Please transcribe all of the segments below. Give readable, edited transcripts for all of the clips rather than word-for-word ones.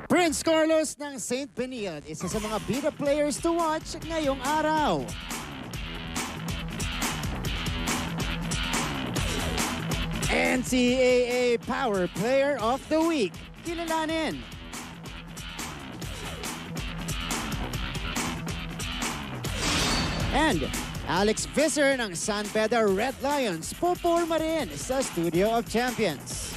Prince Carlos ng St. Benilde, isa sa mga Beda players to watch ngayong araw. NCAA Power Player of the Week, kilalanin. And Alex Visser ng Beda Red Lions, puporma rin sa Studio of Champions.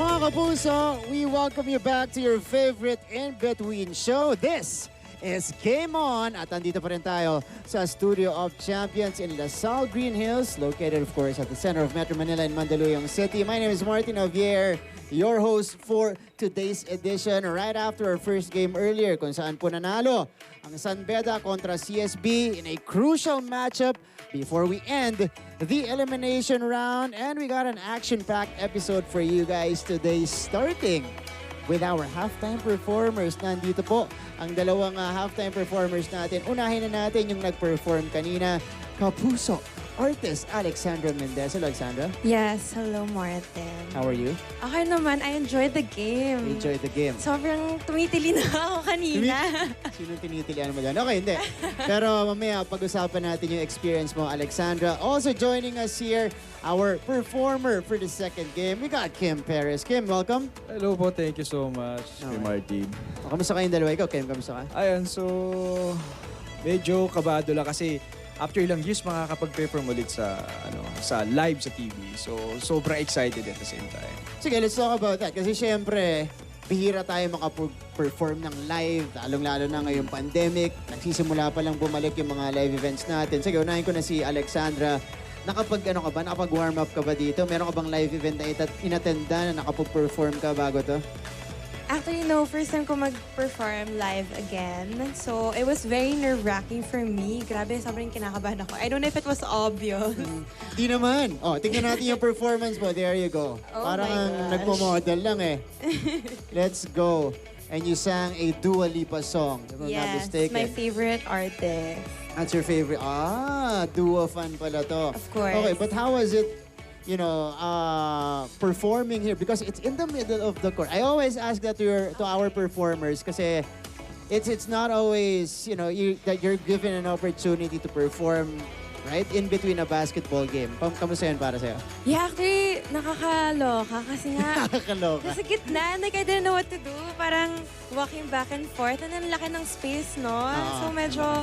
Mga kapuso, we welcome you back to your favorite in-between show. This is Game On! At andito pa rin tayo sa Studio of Champions in Lasal Green Hills, located of course at the center of Metro Manila in Mandaluyong City. My name is Martin Javier, your host for today's edition. Right after our first game earlier, kung saan po nanalo ang Beda kontra CSB in a crucial matchup before we end the elimination round. And we got an action-packed episode for you guys today, starting with our halftime performers. Nandito po ang dalawang halftime performers natin. Unahin na natin yung nag-perform kanina, kapuso artist Alexandra Mendez. Hello, Alexandra. Yes, hello Martin. How are you? Okay naman, I enjoyed the game. Enjoy the game. Sobrang tumitili na ako kanina. Sino tinitilian mo dyan? Okay, hindi. Pero mamaya, pag-usapan natin yung experience mo, Alexandra. Also joining us here, our performer for the second game. We got Kim Perez. Kim, welcome. Hello po, thank you so much, Kuya Martin. Kamusta kayong dalawa? Ikaw, Kim, kamusta ka? Ayan, so medyo kabado lang kasi after ilang years makakapag-perform ulit sa live sa TV. So sobrang excited at the same time. Sige, let's talk about that. Kasi syempre, bihira tayo makapag-perform ng live, lalong-lalo na ngayong pandemic. Nagsisimula pa lang bumalik yung mga live events natin. Sige, unahin ko na si Alexandra. Nakapag-warm up ka ba dito? Meron ka bang live event na inatenda na nakapag-perform ka bago to? Actually, no, first time ko mag-perform live again. So, it was very nerve-wracking for me. Grabe, sobrang kinakabahan ako. I don't know if it was obvious. Di naman. Oh, tingnan natin yung performance mo. There you go. Oh Parang my gosh. nagmo-model lang eh. Let's go. And you sang a Dua Lipa song, if I'm not Yes, mistaken. my favorite artist. That's your favorite. Dua fan pala to. Of course. Okay, but how was it, performing here? Because it's in the middle of the court. I always ask that to our performers kasi it's not always, that you're given an opportunity to perform right in between a basketball game. Kamusta yan para sa'yo? Yeah, actually, nakakaloka kasi nga, Nakakaloka. nasa gitna, like I didn't know what to do. Parang walking back and forth. And ang laki ng space, no? So medyo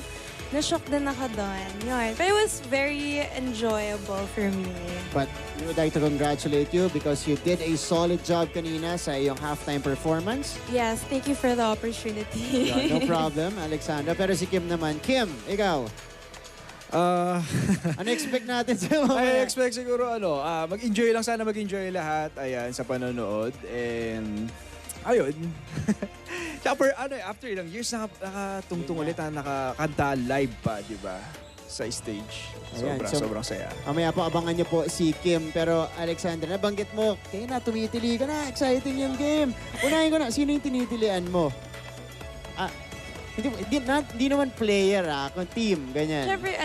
na-shock din ako doon. Yun. But it was very enjoyable for me. But we would like to congratulate you because you did a solid job kanina sa iyong halftime performance. Yes, thank you for the opportunity. Yeah, no problem, Alexandra. Pero si Kim naman. Kim, ikaw, ano expect natin sa I expect siguro mag-enjoy lang sana, mag-enjoy lahat ayan sa panonood and ayun. Tsaka after ilang years nakatungtong ulit nakakanta live pa, di ba? Sa stage. Sobrang saya. Mamaya po, abangan niyo po si Kim. Pero Alexandra, nabanggit mo, kaya na, tumitili ka na, exciting yung game. Unahin ko na, sino yung tinitilian mo? Hindi naman player kung team, ganyan. Siyempre,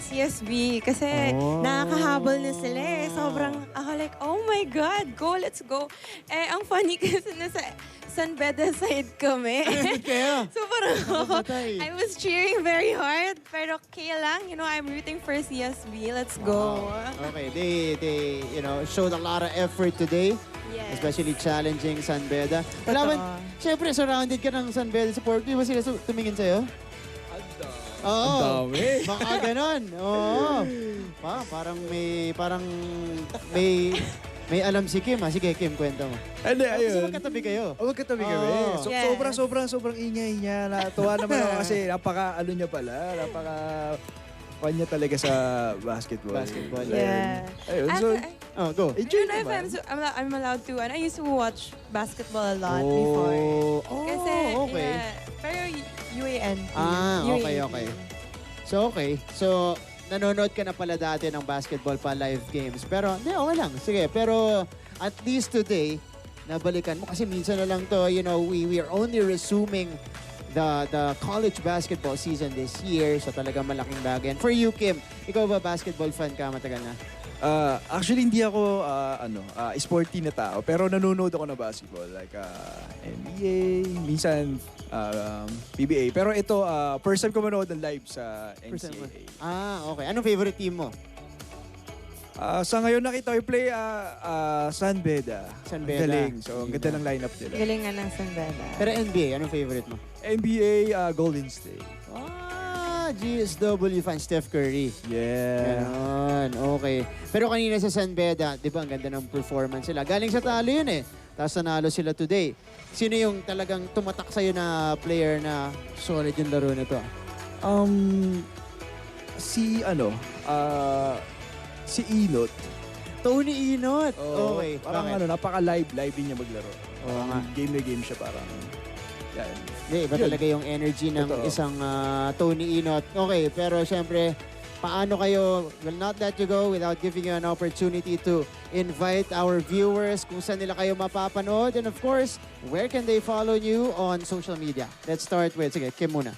CSB. Kasi nakakahabol na sila eh. Sobrang, ako like, oh my God, go, let's go. Eh, ang funny kasi nasa Beda side kami. Kaya? So parang Nakapatay. I was cheering very hard. Pero kaya lang, I'm rooting for CSB. Let's go. Okay, they showed a lot of effort today. Yes. Especially challenging Beda. Wala ba, syempre, surrounded ka ng Beda support. Di ba sila tumingin sa'yo? Oo. Ang dami. Baka ganon. Oo. Parang may May alam si Kim ha. Sige, Kim, kwento mo. Hindi, Kasi ayun. magkatabi kayo. Magkatabi kami. Oo. Yes. Sobrang ingay niya. Natuwa naman ako kasi ano niya pala, kanya talaga sa basketball. Basketball. Yeah. Ayun, so, Go. I enjoy don't know if naman. I'm allowed to. And I used to watch basketball a lot before. Kasi, okay. yeah, pero UAN. Okay. So, nanonood ka na pala dati ng basketball pa live games. Pero, hindi, okay lang. Sige, pero at least today, nabalikan mo. Kasi minsan na lang to, we are only resuming the college basketball season this year. So, talagang malaking bagay. And for you, Kim, ikaw ba basketball fan ka matagal na? Actually, hindi ako sporty na tao, pero nanonood ako ng basketball. Like NBA, minsan PBA. Pero ito, first time ko manood ng live sa NCAA. Okay. Anong favorite team mo? Sa ngayon nakita ko play Beda. Beda. Galing. So, ang ganda ng lineup nila. Galingan ng Sandela. Pero NBA, anong favorite mo? NBA, Golden State. GSW fan, Steph Curry. Yeah. Ganon, okay. Pero kanina sa San Beda, di ba, ang ganda ng performance sila. Galing sa talo yun eh. Tapos nanalo sila today. Sino yung talagang tumatak sa'yo na player na solid yung laro na to? Si Inot. Tony Inot. Okay. Parang Bakit? napaka-live niya maglaro. Oo nga. Game na game siya parang. Yan. Iba talaga yung energy ng isang Tony Inot. Okay, pero syempre, paano kayo, will not let you go without giving you an opportunity to invite our viewers kung saan nila kayo mapapanood. And of course, where can they follow you on social media? Let's start with, sige, Kim muna.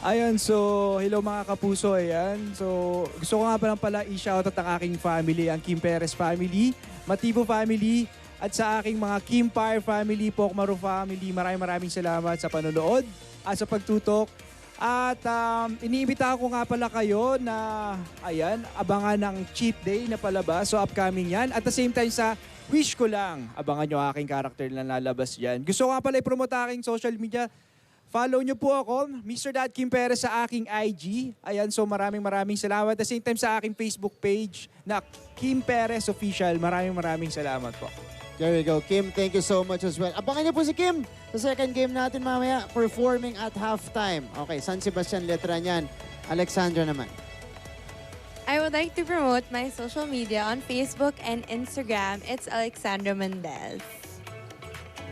Ayan, so hello mga kapuso, ayan. So gusto ko nga pala i-shoutout ang aking family, ang Kim Perez family, Matibo family, at sa aking mga Kim Pyre family, Pokmaru family. Maraming salamat sa panonood at sa pagtutok. At iniimbita ko nga pala kayo na, ayan, abangan ng cheat day na palabas. So upcoming yan. At the same time sa wish ko lang, abangan nyo aking character na lalabas yan. Gusto ko nga pala i-promote aking social media. Follow nyo po ako, Mr. Kim Perez sa aking IG. Ayan, so maraming salamat. At the same time sa aking Facebook page na Kim Perez Official. Maraming salamat po. There we go. Kim, thank you so much as well. Abangan niyo po si Kim sa second game natin mamaya, performing at halftime. Okay, San Sebastian letra niyan. Alexandra naman. I would like to promote my social media on Facebook and Instagram. It's Alexandra Mendez.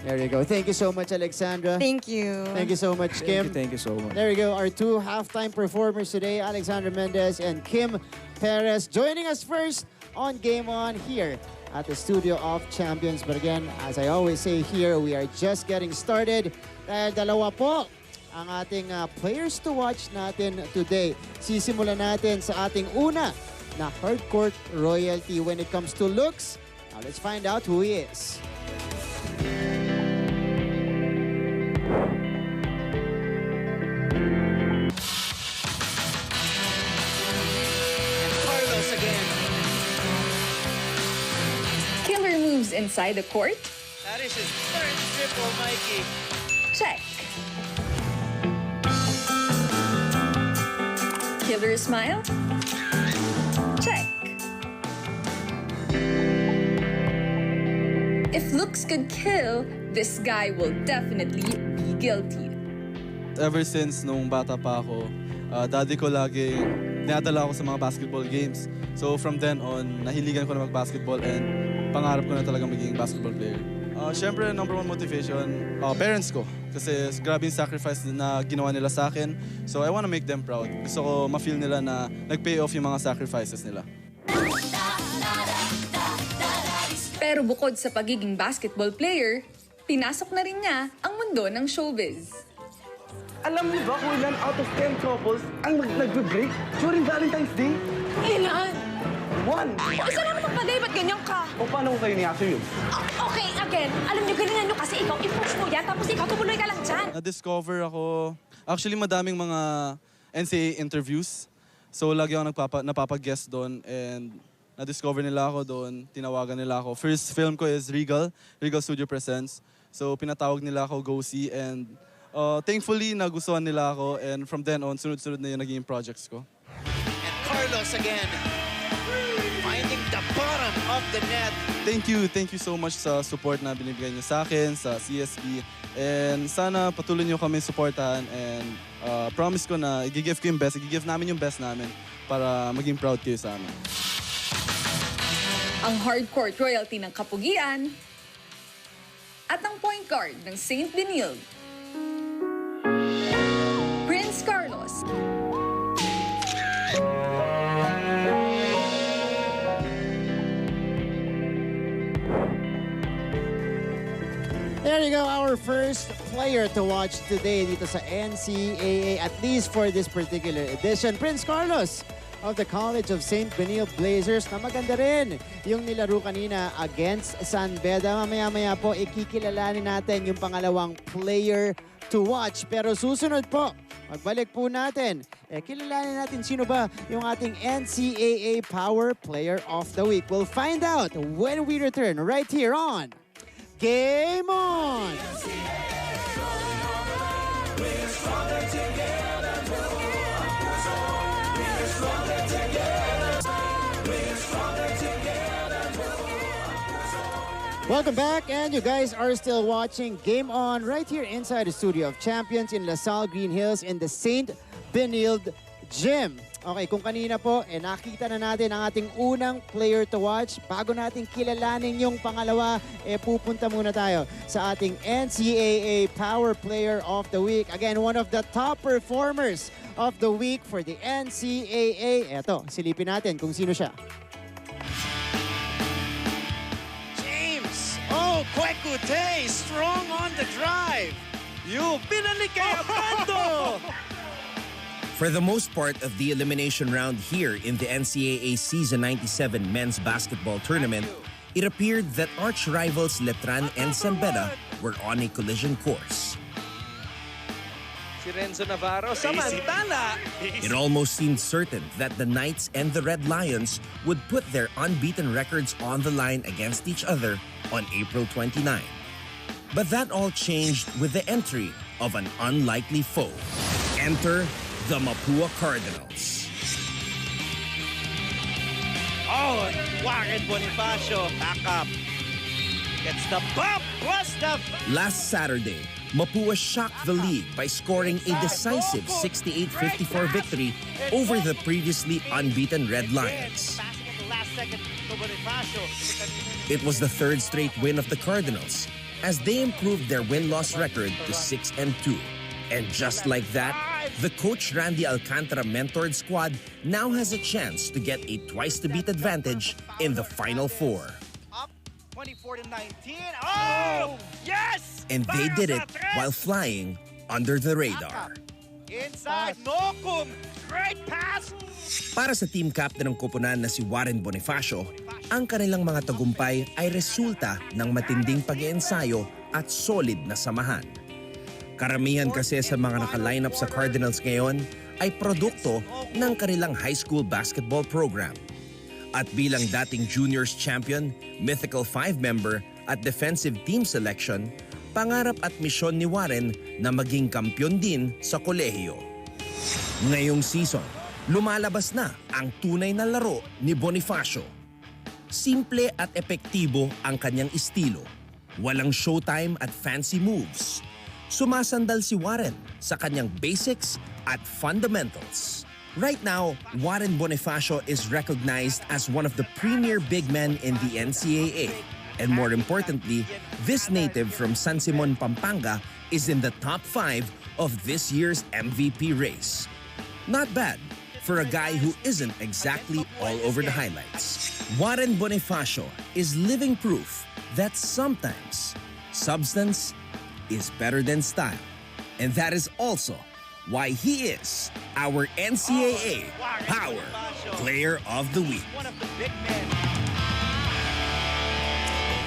There you go. Thank you so much, Alexandra. Thank you. Thank you so much, Kim. Thank you so much. There we go. Our two halftime performers today, Alexandra Mendez and Kim Perez, joining us first on Game On here at the Studio of Champions. But again, as I always say here, we are just getting started. Dahil dalawa po ang ating players to watch natin today. Sisimulan natin sa ating una na hardcourt royalty when it comes to looks. Now let's find out who he is. Carlos again. Killer moves inside the court? That is his third triple, Mikey. Check. Killer smile? Check. If looks could kill, this guy will definitely be guilty. Ever since nung bata pa ako, daddy ko lagi dinadala ako sa mga basketball games. So from then on, nahiligan ko na mag-basketball and pangarap ko na talaga maging basketball player. Siyempre, number one motivation, parents ko. Kasi grabe yung sacrifice na ginawa nila sa akin. So I wanna make them proud. Gusto ko ma-feel nila na nag-pay off yung mga sacrifices nila. Pero bukod sa pagiging basketball player, pinasok na rin niya ang mundo ng showbiz. Alam niyo ba kung ilan out of 10 couples ang nagbe-break during Valentine's Day? Ilan? 1! Isa lang naman pala, ba't ganyan ka? O paano ko kayo ni-answer yun? Okay, again, alam niyo, galingan niyo kasi ikaw, i-push mo yan, tapos ikaw tumuloy ka lang dyan. Na-discover ako, actually madaming mga NCAA interviews. So lagi ako napapag-guest doon and na-discover nila ako doon, tinawagan nila ako. First film ko is Regal Studio Presents. So pinatawag nila ako go see and thankfully nagustuhan nila ako and from then on, sunod-sunod na yung naging projects ko. And Carlos again, finding the bottom of of the net. Thank you so much sa support na binibigay niyo sa akin, sa CSB. And sana patuloy niyo kami supportahan and promise ko na i-give ko yung best, i-give namin yung best namin para maging proud kayo sa amin. Ang hardcourt royalty ng Kapugian at ang point guard ng St. Benilde, Prince Carlos. There you go, our first player to watch today dito sa NCAA, at least for this particular edition. Prince Carlos of the College of St. Benilde Blazers na maganda rin yung nilaro kanina against San Beda. Mamaya-maya po ikikilalanin natin yung pangalawang player to watch. Pero susunod po, magbalik po natin. Kilalanin natin sino ba yung ating NCAA Power Player of the Week. We'll find out when we return right here on Game On! Welcome back, and you guys are still watching Game On right here inside the Studio of Champions in LaSalle Green Hills in the St. Benilde Gym. Okay, kung kanina po, nakita na natin ang ating unang player to watch. Bago natin kilalanin yung pangalawa, pupunta muna tayo sa ating NCAA Power Player of the Week. Again, one of the top performers of the week for the NCAA. Eto, silipin natin kung sino siya. Kwekute, strong on the drive. Binalik kay Abando. For the most part of the elimination round here in the NCAA Season 97 Men's Basketball Tournament, it appeared that arch rivals Letran and San Beda were on a collision course. Si Renzo Navarro, samantala. It almost seemed certain that the Knights and the Red Lions would put their unbeaten records on the line against each other on April 29. But that all changed with the entry of an unlikely foe. Enter the Mapua Cardinals. Oh, Warren Bonifacio, back up. Gets the bump, plus the... Last Saturday, Mapua shocked the league by scoring a decisive 68-54 victory over the previously unbeaten Red Lions. It was the third straight win of the Cardinals as they improved their win-loss record to 6-2. And just like that, the coach Randy Alcantara mentored squad now has a chance to get a twice-to-beat advantage in the Final Four. Up 24-19. Oh, yes! And they did it while flying under the radar. Inside, Nokum, great pass! Para sa team captain ng koponan na si Warren Bonifacio, ang kanilang mga tagumpay ay resulta ng matinding pag-iensayo at solid na samahan. Karamihan kasi sa mga naka-line up sa Cardinals ngayon ay produkto ng kanilang high school basketball program. At bilang dating juniors champion, Mythical 5 member at defensive team selection, pangarap at misyon ni Warren na maging kampyon din sa kolehiyo. Ngayong season, lumalabas na ang tunay na laro ni Bonifacio. Simple at epektibo ang kanyang estilo. Walang showtime at fancy moves. Sumasandal si Warren sa kanyang basics at fundamentals. Right now, Warren Bonifacio is recognized as one of the premier big men in the NCAA. And more importantly, this native from San Simon, Pampanga is in the top 5 of this year's MVP race. Not bad for a guy who isn't exactly all over the highlights. Warren Bonifacio is living proof that sometimes substance is better than style. And that is also why he is our NCAA Power Player of the Week.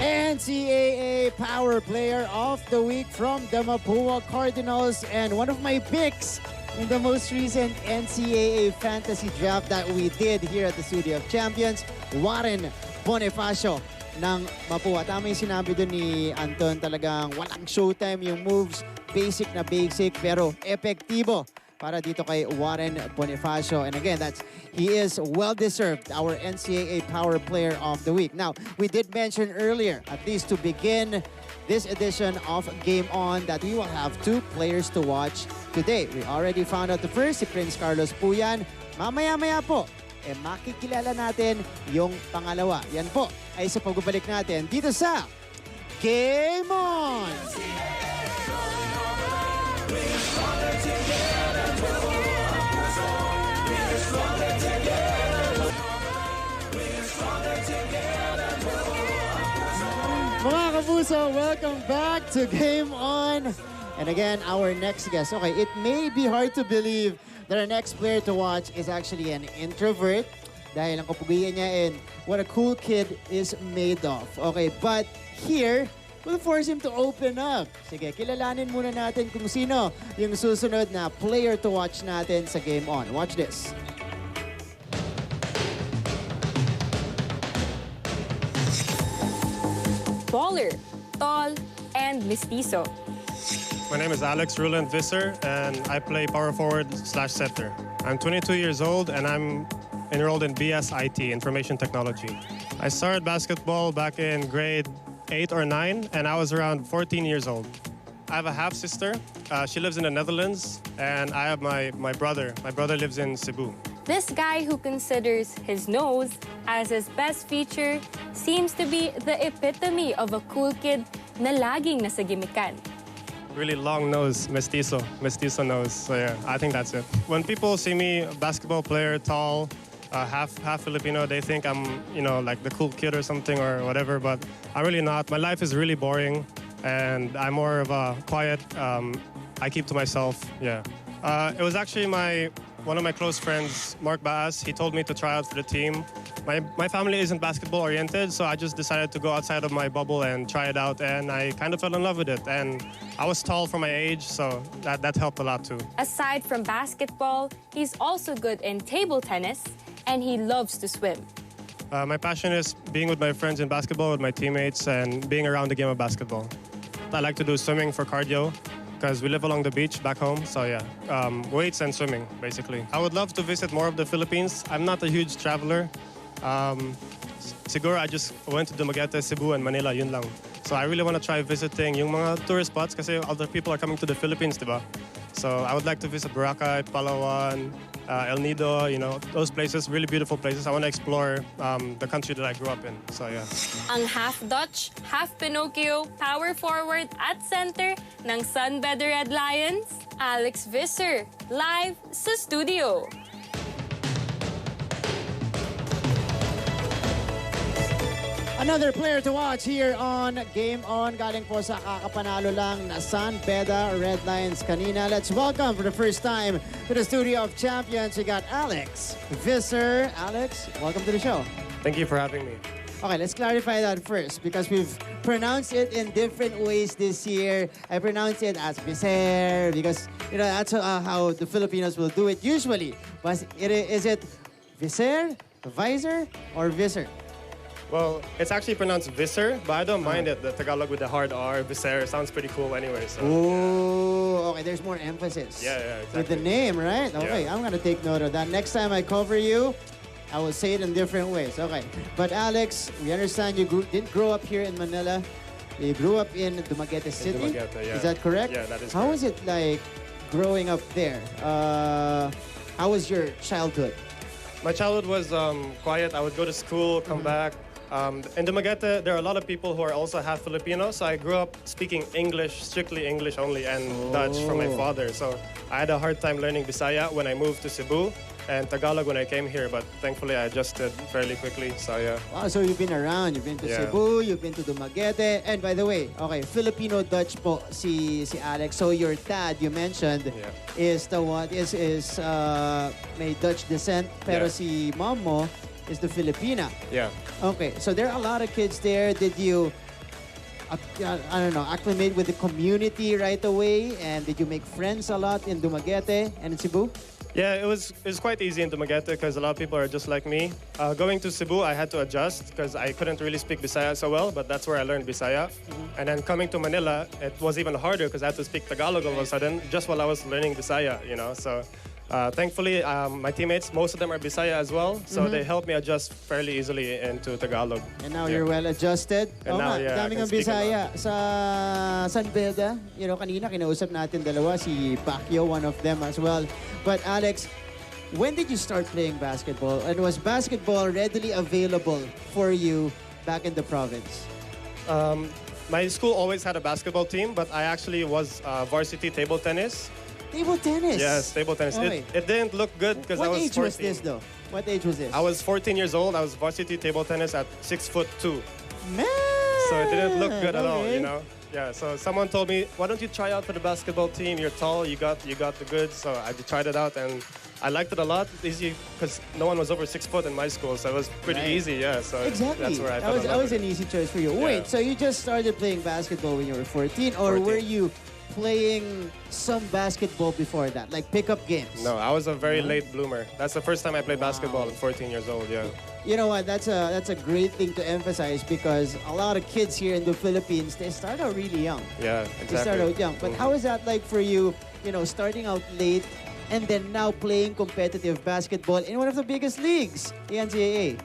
NCAA Power Player of the Week from the Mapua Cardinals, and one of my picks in the most recent NCAA fantasy draft that we did here at the Studio of Champions, Warren Bonifacio ng Mapua. Tama yung sinabi doon ni Anton, talagang walang showtime yung moves, basic na basic pero epektibo para dito kay Warren Bonifacio. And again, he is well-deserved our NCAA Power Player of the Week. Now, we did mention earlier, at least to begin this edition of Game On, that we will have 2 players to watch today. We already found out the first, si Prince Carlos Puyan. Mamaya-maya po, makikilala natin yung pangalawa. Yan po ay sa pagbabalik natin dito sa Game On! Mga kapuso, welcome back to Game On. And again, our next guest. Okay, it may be hard to believe that our next player to watch is actually an introvert dahil ang kapugian niya and what a cool kid is made of. Okay, but here, we'll force him to open up. Sige, kilalanin muna natin kung sino yung susunod na player to watch natin sa Game On. Watch this. Baller, tall, and mestizo. My name is Alex Visser, and I play power forward / center. I'm 22 years old, and I'm enrolled in BS IT, Information Technology. I started basketball back in grade 8 or 9, and I was around 14 years old. I have a half-sister. She lives in the Netherlands, and I have my brother. My brother lives in Cebu. This guy who considers his nose as his best feature seems to be the epitome of a cool kid na laging nasa gimikan. Really long nose, mestizo nose. So yeah, I think that's it. When people see me, a basketball player, tall, half Filipino, they think I'm, like the cool kid or something or whatever, but I'm really not. My life is really boring, and I'm more of a quiet, I keep to myself, yeah. It was actually one of my close friends, Mark Baas. He told me to try out for the team. My family isn't basketball oriented, so I just decided to go outside of my bubble and try it out, and I kind of fell in love with it. And I was tall for my age, so that helped a lot too. Aside from basketball, he's also good in table tennis, and he loves to swim. My passion is being with my friends in basketball, with my teammates, and being around the game of basketball. I like to do swimming for cardio, because we live along the beach back home, so yeah, weights and swimming, basically. I would love to visit more of the Philippines. I'm not a huge traveler. Siguro I just went to Dumaguete, Cebu, and Manila, yun lang. So I really want to try visiting yung mga tourist spots kasi other people are coming to the Philippines, diba? So I would like to visit Boracay, Palawan, El Nido, those places, really beautiful places. I want to explore the country that I grew up in, so yeah. Ang half Dutch, half Pinocchio, power forward at center ng Beda Red Lions, Alex Visser, live sa studio. Another player to watch here on Game On. Galing po sa kakapanalo lang na Beda Red Lions kanina. Let's welcome for the first time to the Studio of Champions, we got Alex Visser. Alex, welcome to the show. Thank you for having me. Okay, let's clarify that first because we've pronounced it in different ways this year. I pronounce it as Visser because, that's how the Filipinos will do it usually. But is it Visser, Visor, or Visser? Well, it's actually pronounced Visser, but I don't mind it. The Tagalog with the hard R, Visser, sounds pretty cool anyway. So. Ooh, okay, there's more emphasis. Yeah, exactly. With the name, right? Okay, yeah. I'm going to take note of that. Next time I cover you, I will say it in different ways. Okay, but Alex, we understand you didn't grow up here in Manila. You grew up in Dumaguete City. Dumaguete, yeah. Is that correct? Yeah, that is How correct. was it like growing up there? How was your childhood? My childhood was quiet. I would go to school, come back. In Dumaguete, there are a lot of people who are also half Filipino, so I grew up speaking English, strictly English only, and Dutch from my father. So I had a hard time learning Bisaya when I moved to Cebu, and Tagalog when I came here, but thankfully I adjusted fairly quickly, so yeah. Wow, so you've been around. You've been to Cebu, you've been to Dumaguete, and by the way, okay, Filipino-Dutch po si Alex. So your dad, you mentioned, is the one, may Dutch descent, pero si mom mo is the Filipina. Yeah. Okay, so there are a lot of kids there. Did you, acclimate with the community right away? And did you make friends a lot in Dumaguete and in Cebu? Yeah, it was quite easy in Dumaguete because a lot of people are just like me. Going to Cebu, I had to adjust because I couldn't really speak Bisaya so well, but that's where I learned Bisaya. And then coming to Manila, it was even harder because I had to speak Tagalog all of a sudden just while I was learning Bisaya, you know. So thankfully, my teammates, most of them are Bisaya as well, so they helped me adjust fairly easily into Tagalog. And now you're well adjusted. And now, yeah, daming I ang can speak a Bisaya sa San Beda. You know, kanina kinausap natin dalawa, si Pacquiao, one of them as well. But Alex, when did you start playing basketball? And was basketball readily available for you back in the province? My school always had a basketball team, but I actually was varsity table tennis. Table tennis? Yes, table tennis. Okay. It didn't look good because I was 14. What age was this though? What age was this? I was 14 years old. I was varsity table tennis at 6'2". Man! So it didn't look good at all, you know? Yeah, so someone told me, why don't you try out for the basketball team? You're tall, you got the goods. So I tried it out and I liked it a lot. Easy, because no one was over 6 foot in my school, so it was pretty easy, yeah. So exactly. That's where I fell in love That was with an it. easy choice for you. Yeah. Wait, so you just started playing basketball when you were 14, or 14. were you playing some basketball before that, like pickup games? No, I was a very late bloomer. That's the first time I played basketball at 14 years old, yeah. You know what? That's a great thing to emphasize because a lot of kids here in the Philippines, they start out really young. Yeah, They start exactly. out young. But how is that like for you, you know, starting out late and then now playing competitive basketball in one of the biggest leagues, the NCAA?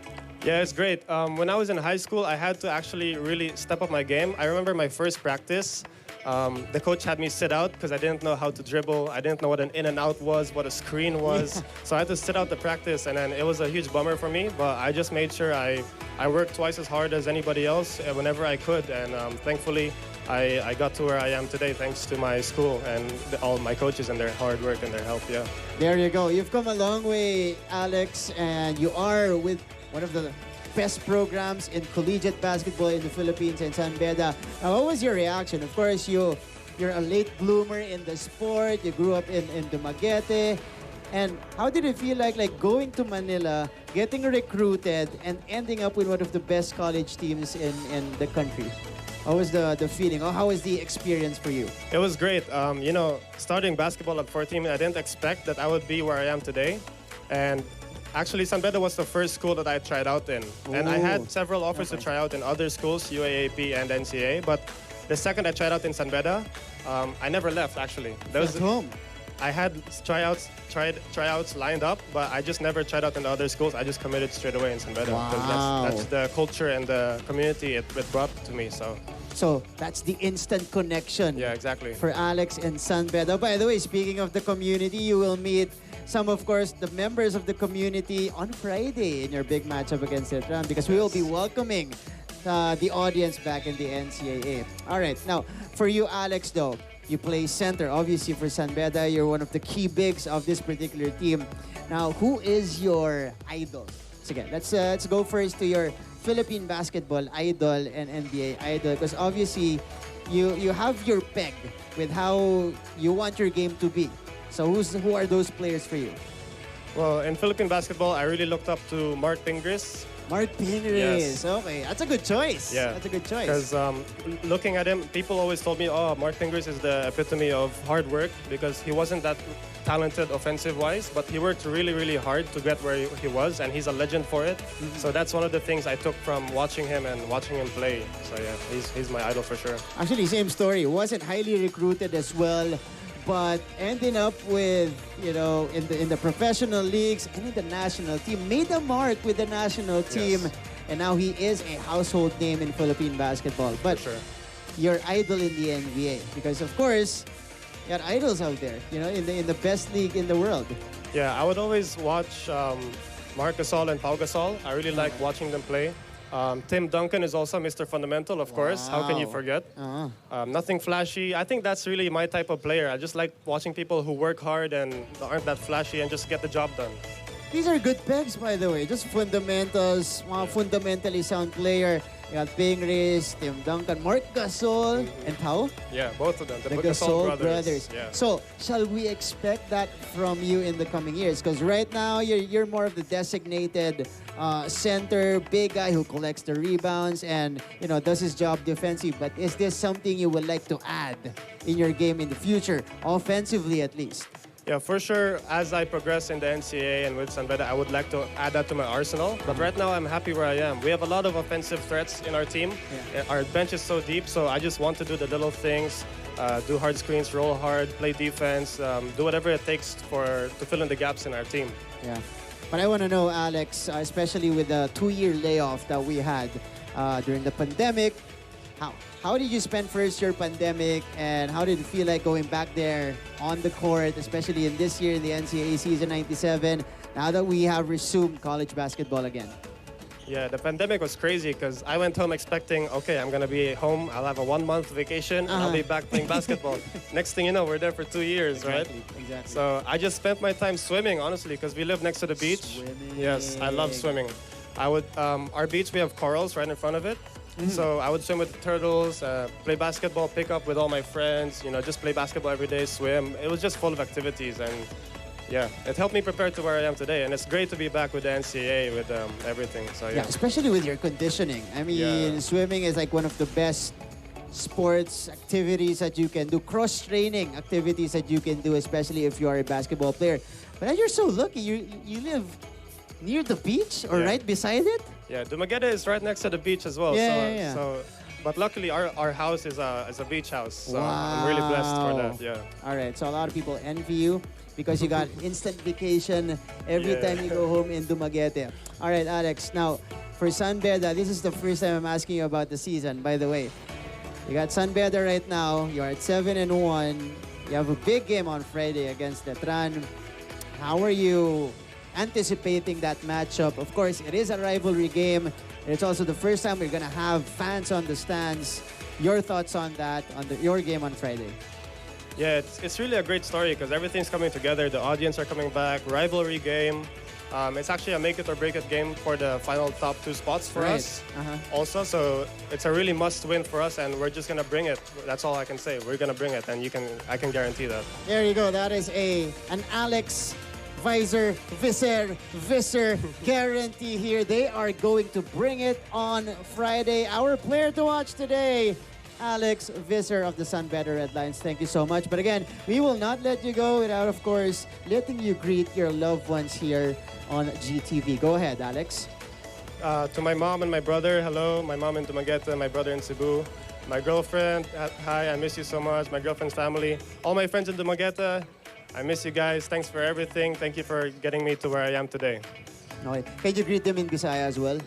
Yeah, it's great. When I was in high school, I had to actually really step up my game. I remember my first practice. The coach had me sit out because I didn't know how to dribble. I didn't know what an in and out was, what a screen was. So I had to sit out the practice, and then it was a huge bummer for me. But I just made sure I worked twice as hard as anybody else whenever I could. And thankfully, I got to where I am today thanks to my school and all my coaches and their hard work and their help, yeah. There you go. You've come a long way, Alex, and you are with one of the best programs in collegiate basketball in the Philippines and San Beda. Now, what was your reaction? Of course, you're a late bloomer in the sport. You grew up in Dumaguete. And how did it feel like going to Manila, getting recruited, and ending up with one of the best college teams in the country? How was the feeling? Or how was the experience for you? It was great. You know, starting basketball at 14, I didn't expect that I would be where I am today. And actually, San Beda was the first school that I tried out in. And I had several offers to try out in other schools, UAAP and NCAA. But the second I tried out in San Beda, I never left, actually. At home? I had tryouts lined up, but I just never tried out in the other schools. I just committed straight away in San Beda. Wow. That's the culture and the community it brought to me, so. So that's the instant connection. Yeah, exactly. For Alex and San Beda. By the way, speaking of the community, you will meet some, of course, the members of the community on Friday in your big matchup against Tetran because we will be welcoming the audience back in the NCAA. All right, now, for you, Alex, though, you play center. Obviously, for San Beda, you're one of the key bigs of this particular team. Now, who is your idol? Sige, let's go first to your Philippine basketball idol and NBA idol because obviously, you have your peg with how you want your game to be. So who are those players for you? Well, in Philippine basketball, I really looked up to Mark Pingris. Mark Pingris. Yes. Okay, that's a good choice. Yeah. That's a good choice. Because looking at him, people always told me, oh, Mark Pingris is the epitome of hard work because he wasn't that talented offensive-wise, but he worked really, really hard to get where he was, and he's a legend for it. So that's one of the things I took from watching him and watching him play. So yeah, he's my idol for sure. Actually, same story. Wasn't highly recruited as well, but ending up with, you know, in the professional leagues and in the national team, made a mark with the national team, and now he is a household name in Philippine basketball. But your idol in the NBA, because of course, you got idols out there, you know, in the best league in the world. Yeah, I would always watch Marc Gasol and Pau Gasol. I really like watching them play. Tim Duncan is also Mr. Fundamental, of course. How can you forget? Nothing flashy. I think that's really my type of player. I just like watching people who work hard and aren't that flashy and just get the job done. These are good pegs, by the way. Just fundamentals, mga fundamentally sound player. You got Pingris, Tim Duncan, Marc Gasol, and Pau? Yeah, both of them. The Gasol brothers. Yeah. So, shall we expect that from you in the coming years? Because right now, you're more of the designated center, big guy who collects the rebounds and, you know, does his job defensive. But is this something you would like to add in your game in the future, offensively at least? Yeah, for sure. As I progress in the NCAA and with San Beda, I would like to add that to my arsenal. But right now, I'm happy where I am. We have a lot of offensive threats in our team. Our bench is so deep, so I just want to do the little things, do hard screens, roll hard, play defense, do whatever it takes to fill in the gaps in our team. Yeah. But I want to know, Alex, especially with the 2-year layoff that we had during the pandemic, how did you spend first year pandemic, and how did it feel like going back there on the court, especially in this year in the NCAA season 97, now that we have resumed college basketball again? Yeah, the pandemic was crazy because I went home expecting, okay, I'm going to be home, I'll have a 1-month vacation, and I'll be back playing basketball. Next thing you know, we're there for 2 years, right? Exactly. So I just spent my time swimming, honestly, because we live next to the beach. Swimming. Yes, I love swimming. Our beach, we have corals right in front of it. So I would swim with the turtles, play basketball, pick up with all my friends, just play basketball every day, swim. It was just full of activities, and yeah, it helped me prepare to where I am today. And it's great to be back with the NCAA with everything. So yeah, especially with your conditioning. I mean, swimming is like one of the best sports activities that you can do, cross-training activities that you can do, especially if you are a basketball player. But you're so lucky. You live near the beach or right beside it? Yeah, Dumaguete is right next to the beach as well. So, but luckily our house is a beach house. So I'm really blessed for that. Yeah. All right. So a lot of people envy you because you got instant vacation every time you go home in Dumaguete. All right, Alex. Now, for San Beda, this is the first time I'm asking you about the season, by the way. You got San Beda right now. You're at 7-1. You have a big game on Friday against Letran. How are you anticipating that matchup? Of course, it is a rivalry game. And it's also the first time we're going to have fans on the stands. Your thoughts on that, on your game on Friday? Yeah, it's really a great story because everything's coming together. The audience are coming back. Rivalry game. It's actually a make it or break it game for the final top 2 spots for us. Also, so it's a really must win for us, and we're just gonna bring it. That's all I can say. We're gonna bring it, and I can guarantee that. There you go. That is an Alex Visser guarantee here. They are going to bring it on Friday. Our player to watch today, Alex Visser of the San Beda Red Lions. Thank you so much. But again, we will not let you go without, of course, letting you greet your loved ones here on GTV. Go ahead, Alex. To my mom and my brother, hello. My mom in Dumaguete, my brother in Cebu. My girlfriend, hi, I miss you so much. My girlfriend's family. All my friends in Dumaguete, I miss you guys. Thanks for everything. Thank you for getting me to where I am today. Okay. Can you greet them in Bisaya as well?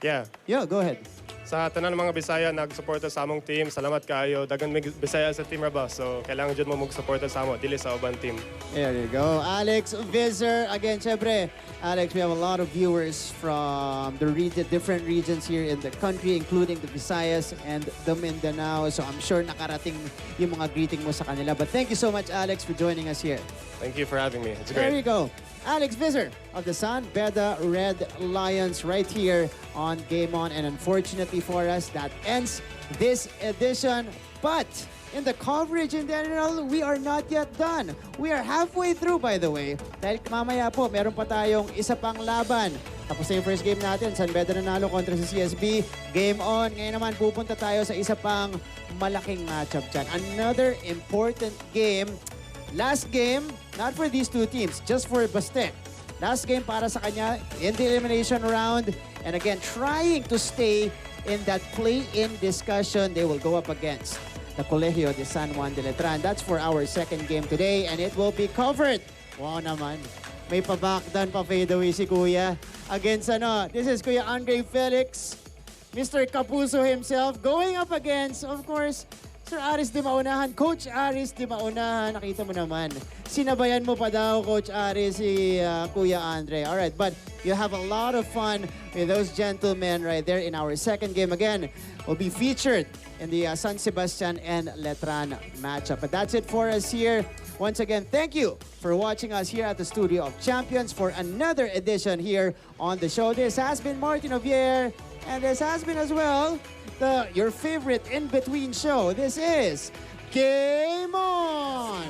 Yeah. Yeah, go ahead. Sa tanan ng mga Bisaya nagsuporta sa among team, salamat kaayo. Dagan mig Bisaya sa team ra ba? So kailangan jud mo magsuporta sa amo dili sa uban team. There you go. Alex Visser. Again, syempre, Alex, we have a lot of viewers from the different regions here in the country, including the Visayas and the Mindanao. So I'm sure nakarating yung mga greeting mo sa kanila. But thank you so much, Alex, for joining us here. Thank you for having me. It's great. There you go. Alex Visser of the San Beda Red Lions right here on Game On. And unfortunately for us, that ends this edition. But in the coverage in general, we are not yet done. We are halfway through, by the way. Dahil mamaya po, meron pa tayong isa pang laban. Tapos na yung first game natin, San Beda nanalo kontra sa CSB. Game On. Ngayon naman, pupunta tayo sa isa pang malaking matchup dyan. Another important game. Last game, not for these two teams, just for Baste. Last game para sa kanya in the elimination round. And again, trying to stay in that play-in discussion, they will go up against the Colegio de San Juan de Letran. That's for our second game today, and it will be covered. Wow naman. May pa-backdown pa fadeaway si Kuya. Against this is Kuya Andre Felix, Mr. Kapuso himself, going up against, of course, Sir Aris Di Maunahan, Coach Aris Di Maunahan, nakita mo naman. Sinabayan mo pa daw, Coach Aris, si Kuya Andre. All right, but you have a lot of fun with those gentlemen right there in our second game. Again, will be featured in the San Sebastian and Letran matchup. But that's it for us here. Once again, thank you for watching us here at the Studio of Champions for another edition here on the show. This has been Martin Ovier, and this has been as well your favorite in-between show. This is Game On!